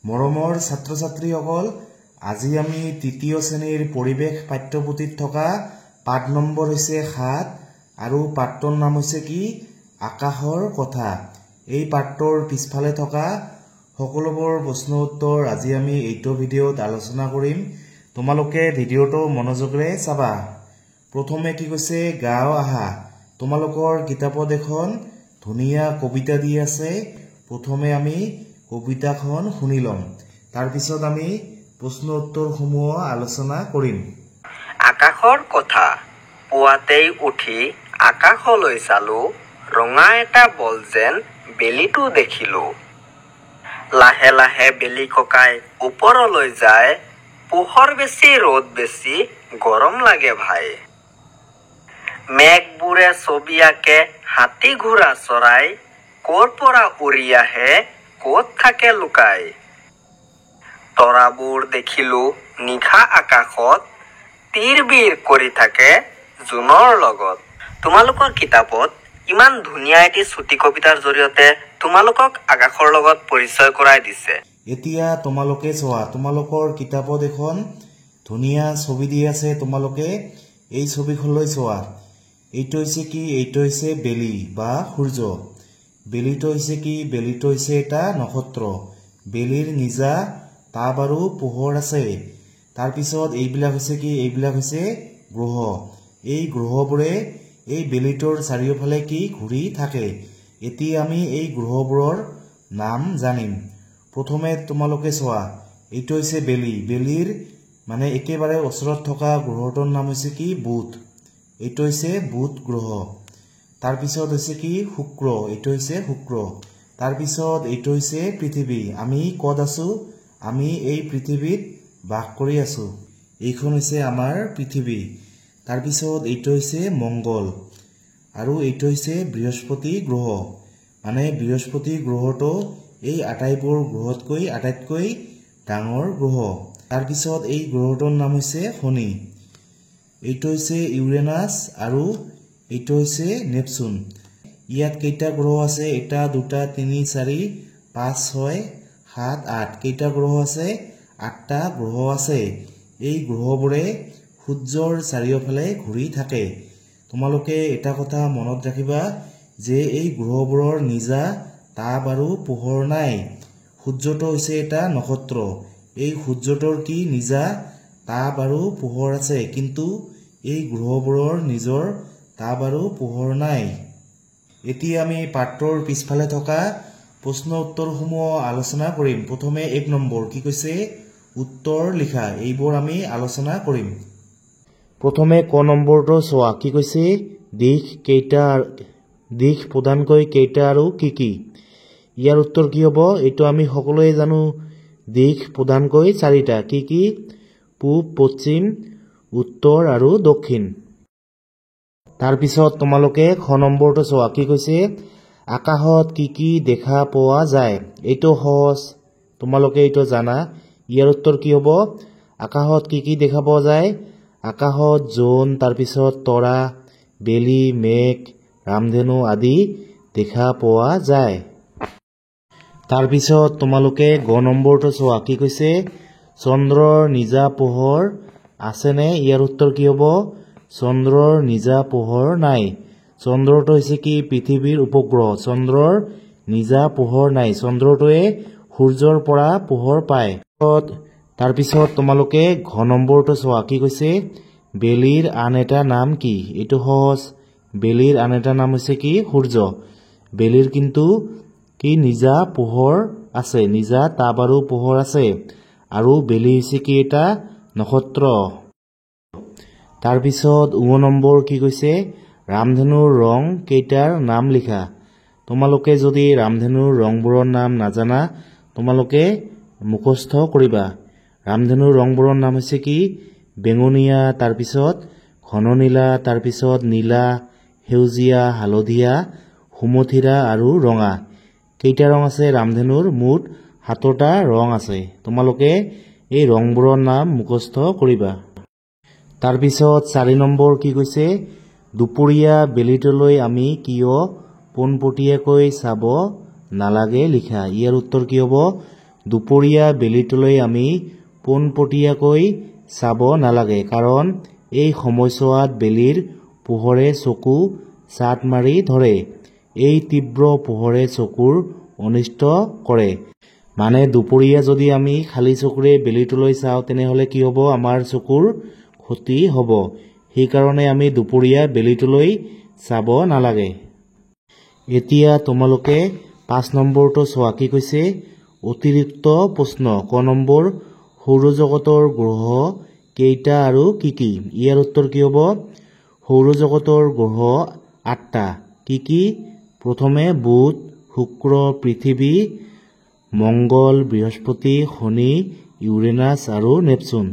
মৰমৰ ছাত্ৰ-ছাত্ৰীসকল, আজি আমি তৃতীয় শ্ৰেণীৰ পৰিৱেশ পাঠ্যপুথিত থকা পাঠ নম্বৰ হৈছে ৭ আৰু পাঠটোৰ নাম হৈছে কি আকাশৰ কথা। এই পাঠটোৰ পিছফালে থকা সকলোবোৰ প্ৰশ্ন উত্তৰ আজি আমি এইটো ভিডিঅ'ত আলোচনা কৰিম। তোমালোকে ভিডিঅ'টো মনোযোগেৰে চাবা। প্ৰথমে কি কৈছে গাঁও আহা। তোমালোকৰ কিতাপত এখন ধুনীয়া কবিতা দি আছে। প্ৰথমে আমি কবিতাখন শুনি লম, তাৰপিছত আমি প্ৰশ্ন উত্তৰসমূহ আলোচনা কৰিম। আকাশৰ কথা। পুৱাতেই উঠি আকাশলৈ চালো, ৰঙা এটা বল যেন বেলিটো দেখিলো। লাহে লাহে বেলি ককাই ওপৰলৈ যায়, পোহৰ বেছি ৰ'দ বেছি গৰম লাগে ভাই। মেঘবোৰে ছবি আঁকে হাতী ঘোঁৰা চৰাই, ক'ৰ পৰা উৰি আহে ক'ত থাকে লুকাই। তৰাবোৰ দেখিলো নিশা আকাশত, তীৰ বীৰ কৰি থাকে জোনৰ লগত। তোমালোকৰ কিতাপত ইমান ধুনীয়া এটি চুটি কবিতাৰ জৰিয়তে তোমালোকক আকাশৰ লগত পৰিচয় কৰাই দিছে। এতিয়া তোমালোকে চোৱা, তোমালোকৰ কিতাপত এখন ধুনীয়া ছবি দি আছে। তোমালোকে এই ছবিখনলৈ চোৱা। এইটো হৈছে কি? এইটো হৈছে বেলি বা সূৰ্য। বেলিটো হৈছে কি? বেলিটো হৈছে এটা নক্ষত্ৰ। বেলিৰ নিজা তাপ আৰু পোহৰ আছে। তাৰপিছত এইবিলাক হৈছে কি? এইবিলাক হৈছে গ্ৰহ। এই গ্ৰহবোৰে এই বেলিটোৰ চাৰিওফালে কি ঘূৰি থাকে। এতিয়া আমি এই গ্ৰহবোৰৰ নাম জানিম। প্ৰথমে তোমালোকে চোৱা, এইটো হৈছে বেলি। বেলিৰ মানে একেবাৰে ওচৰত থকা গ্ৰহটোৰ নাম হৈছে কি? বুধ। এইটো হৈছে বুধ গ্ৰহ। তাৰপিছত হৈছে কি? শুক্ৰ। এইটো হৈছে শুক্ৰ। তাৰপিছত এইটো হৈছে পৃথিৱী। আমি ক'ত আছো? আমি এই পৃথিৱীত বাস কৰি আছো। এইখন হৈছে আমাৰ পৃথিৱী। তাৰপিছত এইটো হৈছে মংগল আৰু এইটো হৈছে বৃহস্পতি গ্ৰহ। মানে বৃহস্পতি গ্ৰহটো এই আটাইবোৰ গ্ৰহতকৈ আটাইতকৈ ডাঙৰ গ্ৰহ। তাৰপিছত এই গ্ৰহটোৰ নাম হৈছে শনি। এইটো হৈছে ইউৰেনাছ আৰু এইটো হৈছে নেপচুন। ইয়াত কেইটা গ্ৰহ আছে? 1 2 3 4 5 6 7 8 কেইটা গ্ৰহ আছে? 8টা গ্ৰহ আছে। এই গ্ৰহবোৰে সূৰ্যৰ চাৰিওফালে ঘূৰি থাকে। তোমালোকে এটা কথা মনত ৰাখিবা যে এই গ্ৰহবোৰৰ নিজা তাপ আৰু পোহৰ নাই। সূৰ্যটো হৈছে এটা নক্ষত্ৰ। এই সূৰ্যটোৰ কি নিজা তাপ আৰু পোহৰ আছে, কিন্তু এই গ্ৰহবোৰৰ নিজৰ তাপ আৰু পোহৰ নাই। এতিয়া আমি পাঠটোৰ পিছফালে থকা প্ৰশ্ন উত্তৰসমূহ আলোচনা কৰিম। প্ৰথমে 1 নম্বৰ কি কৈছে? উত্তৰ লিখা। এইবোৰ আমি আলোচনা কৰিম। প্ৰথমে ক নম্বৰটো চোৱা। কি কৈছে? দিশ প্ৰধানকৈ কেইটা আৰু কি কি? ইয়াৰ উত্তৰ কি হ'ব? এইটো আমি সকলোৱে জানো। দিশ প্ৰধানকৈ 4টা। কি কি? পূব, পশ্চিম, উত্তৰ আৰু দক্ষিণ। তাৰপিছত তোমালোকে খ নম্বৰটো চোৱা। কি কৈছে? আকাশত কি কি দেখা পোৱা যায়? এইটো সহজ, তোমালোকে এইটো জানা। ইয়াৰ উত্তৰ কি হ'ব? আকাশত কি কি দেখা পোৱা যায়? আকাশত জোন, তাৰপিছত তৰা, বেলি, মেঘ, ৰামধেনু আদি দেখা পোৱা যায়। তাৰপিছত তোমালোকে গ নম্বৰটো চোৱা। কি কৈছে? চন্দ্ৰৰ নিজা পোহৰ আছেনে? ইয়াৰ উত্তৰ কি হ'ব? চন্দ্ৰৰ নিজা পোহৰ নাই। চন্দ্ৰটো হৈছে কি? পৃথিৱীৰ উপগ্ৰহ। চন্দ্ৰৰ নিজা পোহৰ নাই। চন্দ্ৰটোৱে সূৰ্যৰ পৰা পোহৰ পায়। তাৰপিছত তোমালোকে ঘ নম্বৰটো চোৱা। কি কৈছে? বেলিৰ আন এটা নাম কি? এইটো সহজ। বেলিৰ আন এটা নাম হৈছে কি? সূৰ্য। বেলিৰ কিন্তু কি নিজা পোহৰ আছে, নিজা তাপ আৰু পোহৰ আছে, আৰু বেলি হৈছে কি? এটা নক্ষত্ৰ। তাৰপিছত উ নম্বৰ কি কৈছে? ৰামধেনুৰ ৰং কেইটাৰ নাম লিখা। তোমালোকে যদি ৰামধেনুৰ ৰংবোৰৰ নাম নাজানা, তোমালোকে মুখস্থ কৰিবা। ৰামধেনুৰ ৰংবোৰৰ নাম হৈছে কি? বেঙুনীয়া, তাৰপিছত ঘন নীলা, তাৰপিছত নীলা, সেউজীয়া, হালধীয়া, সুমথিৰা আৰু ৰঙা। কেইটা ৰং আছে ৰামধেনুৰ? মুঠ 7টা ৰং আছে। তোমালোকে এই ৰংবোৰৰ নাম মুখস্থ কৰিবা। তাৰপিছত 4 নম্বৰ কি কৈছে? দুপৰীয়া বেলিটোলৈ আমি কিয় পোনপটীয়াকৈ চাব নালাগে লিখা। ইয়াৰ উত্তৰ কি হ'ব? দুপৰীয়া বেলিটোলৈ আমি পোনপটীয়াকৈ চাব নালাগে, কাৰণ এই সময়ছোৱাত বেলিৰ পোহৰে চকু চাট মাৰি ধৰে। এই তীব্ৰ পোহৰে চকুৰ অনিষ্ট কৰে। মানে দুপৰীয়া যদি আমি খালী চকুৰে বেলিটোলৈ চাওঁ তেনেহ'লে কি হ'ব, আমাৰ চকুৰ ক্ষতি হ'ব। সেইকাৰণে আমি দুপৰীয়া বেলিটোলৈ চাব নালাগে। এতিয়া তোমালোকে 5 নম্বৰটো চোৱা, কি কৈছে? অতিৰিক্ত প্ৰশ্ন। ক নম্বৰ, সৌৰজগতৰ গ্ৰহ কেইটা আৰু কি কি? ইয়াৰ উত্তৰ কি হ'ব? সৌৰজগতৰ গ্ৰহ 8টা। কি কি? প্ৰথমে বুধ, শুক্ৰ, পৃথিৱী, মংগল, বৃহস্পতি, শনি, ইউৰেনাছ আৰু নেপচুন।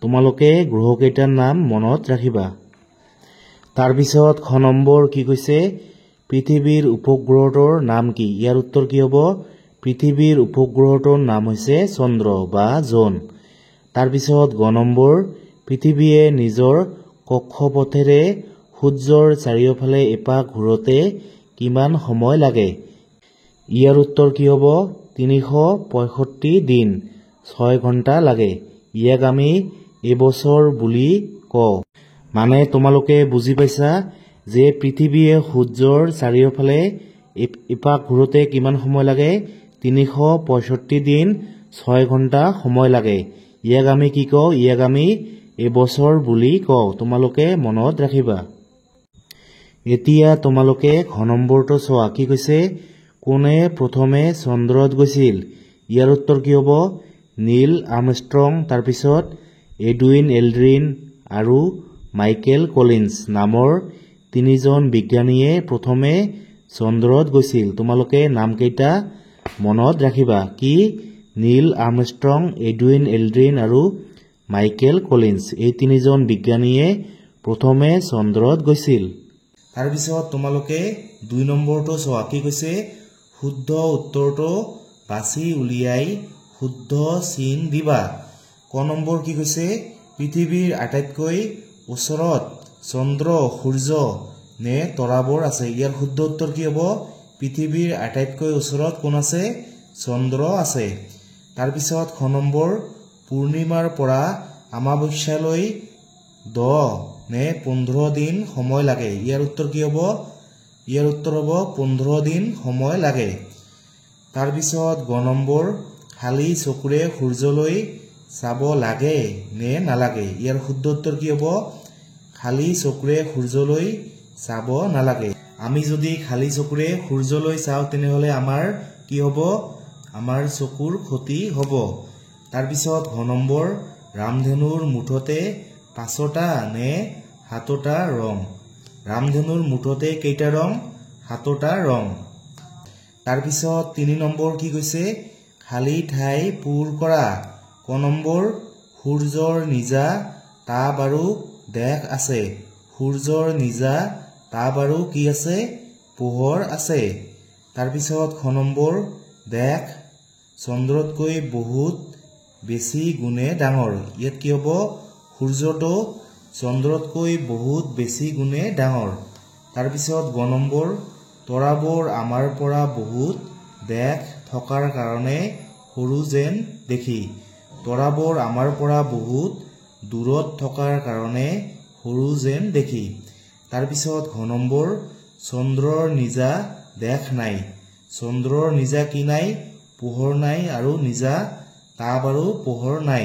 তোমালোকে গ্ৰহকেইটাৰ নাম মনত ৰাখিবা। তাৰপিছত খ নম্বৰ কি কৈছে? পৃথিৱীৰ উপগ্ৰহটোৰ নাম কি? ইয়াৰ উত্তৰ কি হ'ব? পৃথিৱীৰ উপগ্ৰহটোৰ নাম হৈছে চন্দ্ৰ বা জোন। তাৰপিছত গ নম্বৰ, পৃথিৱীয়ে নিজৰ কক্ষপথেৰে সূৰ্যৰ চাৰিওফালে এপাক ঘূৰোতে কিমান সময় লাগে? ইয়াৰ উত্তৰ কি হ'ব? 365 দিন 6 ঘণ্টা লাগে। ইয়াক আমি এবছৰ বুলি কওঁ। মানে তোমালোকে বুজি পাইছা যে পৃথিৱীয়ে সূৰ্যৰ চাৰিওফালে এপাক ঘূৰোতে কিমান সময় লাগে? 365 দিন 6 ঘণ্টা সময় লাগে। ইয়াক আমি কি কওঁ? ইয়াক আমি এবছৰ বুলি কওঁ। তোমালোকে মনত ৰাখিবা। এতিয়া তোমালোকে ঘ নম্বৰটো চোৱা, কি কৈছে? কোনে প্ৰথমে চন্দ্ৰত গৈছিল? ইয়াৰ উত্তৰ কি হ'ব? নীল আৰ্মষ্ট্ৰং, তাৰপিছত এডুইন এল্ড্ৰিন আৰু মাইকেল কলিন্স নামৰ 3জন বিজ্ঞানীয়ে প্ৰথমে চন্দ্ৰত গৈছিল। তোমালোকে নামকেইটা মনত ৰাখিবা। কি? নীল আৰ্মষ্ট্ৰং, এডুইন এল্ড্ৰিন আৰু মাইকেল কলিন্স। এই 3জন বিজ্ঞানীয়ে প্ৰথমে চন্দ্ৰত গৈছিল। তাৰপিছত তোমালোকে 2 নম্বৰটো চোৱা, কি কৈছে? শুদ্ধ উত্তৰটো বাছি উলিয়াই শুদ্ধ চিন দিবা। ক নম্বৰ কি কৈছে? পৃথিৱীৰ আটাইতকৈ ওচৰত চন্দ্ৰ, সূৰ্য নে তৰাবোৰ আছে? ইয়াৰ শুদ্ধ উত্তৰ কি হ'ব? পৃথিৱীৰ আটাইতকৈ ওচৰত কোন আছে? চন্দ্ৰ আছে। তাৰপিছত খ নম্বৰ, পূৰ্ণিমাৰ পৰা অমাৱস্যালৈ 10 নে 15 দিন সময় লাগে? ইয়াৰ উত্তৰ কি হ'ব? ইয়াৰ উত্তৰ হ'ব 15 দিন সময় লাগে। তাৰপিছত গ নম্বৰ, খালী চকুৰে সূৰ্যলৈ চাব লাগে নে নালাগে? ইয়াৰ শুদ্ধ উত্তৰ কি হ'ব? খালী চকুৰে সূৰ্যলৈ চাব নালাগে। আমি যদি খালী চকুৰে সূৰ্যলৈ চাওঁ তেনেহ'লে আমাৰ কি হ'ব? আমাৰ চকুৰ ক্ষতি হ'ব। তাৰপিছত ঘ নম্বৰ, ৰামধেনুৰ মুঠতে 5টা নে 7টা ৰং? ৰামধেনুৰ মুঠতে কেইটা ৰং? 7টা ৰং। তাৰপিছত 3 নম্বৰ কি কৈছে? খালী ঠাই পূৰ কৰা। ক নম্বৰ, সূৰ্যৰ নিজা তাপ আৰু দেশ আছে। সূৰ্যৰ নিজা তাপ আৰু কি আছে? পোহৰ আছে। তাৰপিছত খ নম্বৰ, দেশ চন্দ্ৰতকৈ বহুত বেছি গুণে ডাঙৰ। ইয়াত কি হ'ব? সূৰ্যটো চন্দ্ৰতকৈ বহুত বেছি গুণে ডাঙৰ। তাৰপিছত গ নম্বৰ, তৰাবোৰ আমাৰ পৰা বহুত দেশ থকাৰ কাৰণে সৰু যেন দেখি। তৰাবোৰ আমাৰ পৰা বহুত দূৰত থকাৰ কাৰণে সৰু যেন দেখি। তাৰপিছত ঘ নম্বৰ, চন্দ্ৰৰ নিজা দেশ নাই। চন্দ্ৰৰ নিজা কি নাই? পোহৰ নাই আৰু নিজা তাপ আৰু পোহৰ নাই।